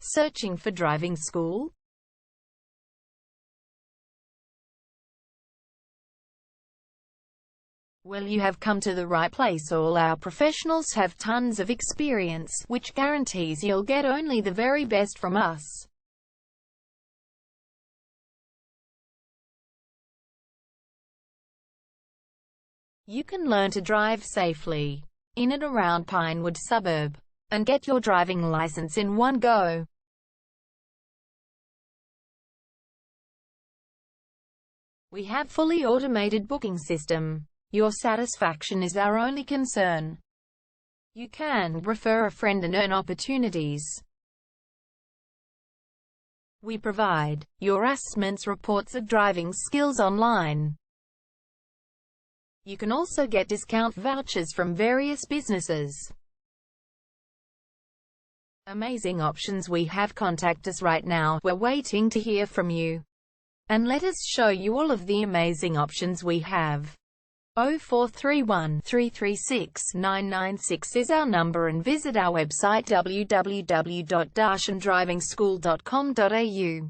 Searching for driving school? Well, you have come to the right place. All our professionals have tons of experience, which guarantees you'll get only the very best from us. You can learn to drive safely in and around Pinewood suburb and get your driving license in one go. We have fully automated booking system. Your satisfaction is our only concern. You can refer a friend and earn opportunities. We provide your assessments reports of driving skills online. You can also get discount vouchers from various businesses. Amazing options we have. Contact us right now. We're waiting to hear from you. And let us show you all of the amazing options we have. 0431 336 996 is our number, and visit our website www.darshandrivingschool.com.au.